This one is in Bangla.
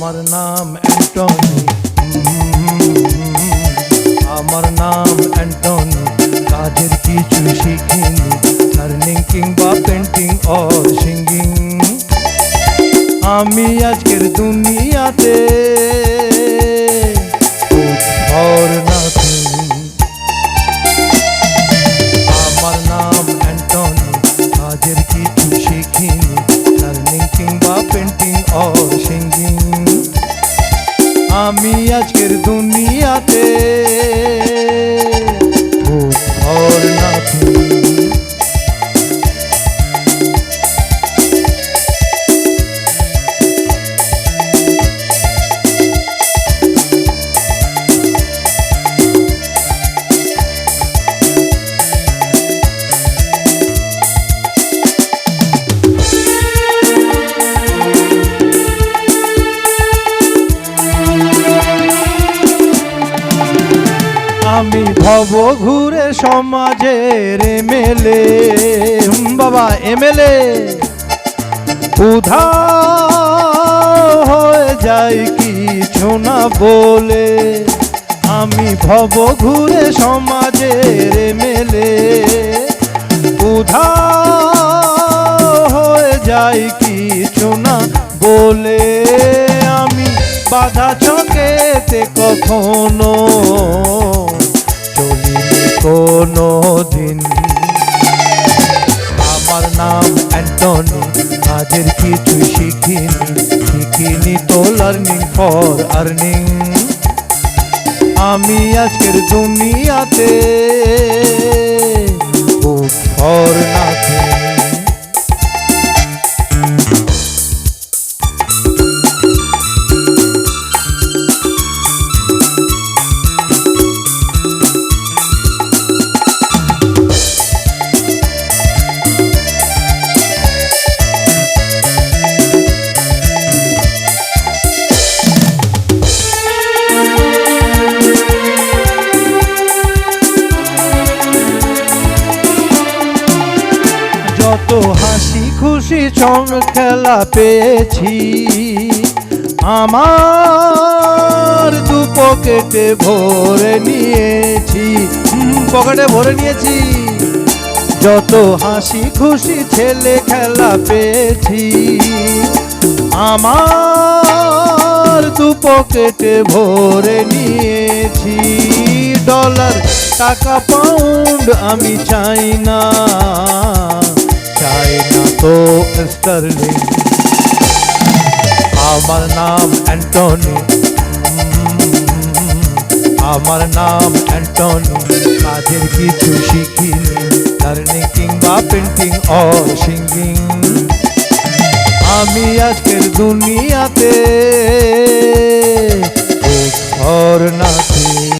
আমার নাম অ্যান্টনি, আমার নাম অ্যান্টনি, কাজের কিছু শিখিনি, লার্নিং কিংবা পেন্টিং অর সিঙ্গিং। আমি আজকের দুনিয়াতে ফর নাথিং। আমার নাম অ্যান্টনি, কাজের কিছু শিখিনি, লার্নিং কিংবা পেন্টিং অর সিঙ্গিং। আমি আজকের দুনিয়াতে ফর নাথিং। আমি ভব ঘুরে সমাজের এমএলএ, বাবা এমএলএ, উধাও হয়ে যায় কিছু না বলে। আমি ভব ঘুরে সমাজের এমএলএ, উধাও হয়ে যায় কিছু না বলে। আমি বাধা চকেতে কখনো চলিনি কোনো দিন। আমার নাম অ্যান্টনি, কাজের কিছু শিখিনি তো লার্নিং ফর আর্নিং। আমি আজকের দুনিয়াতে ফর নাথিং। যত হাসি খুশি ছং খেলা পেয়েছি, আমার দু পকেটে ভরে নিয়েছি, পকেটে ভরে নিয়েছি। যত হাসি খুশি ছেলে খেলা পেয়েছি, আমার দু পকেটে ভরে নিয়েছি। ডলার টাকা পাউন্ড আমি চাই না, চাই না তো স্টার্লিং। আমার নাম অ্যান্টনি, আমার নাম অ্যান্টনি, কাজের কিছু শিখিনি, লার্নিং কিংবা পেন্টিং অর সিঙ্গিং। আমি আজকের দুনিয়াতে ফর নাথিং।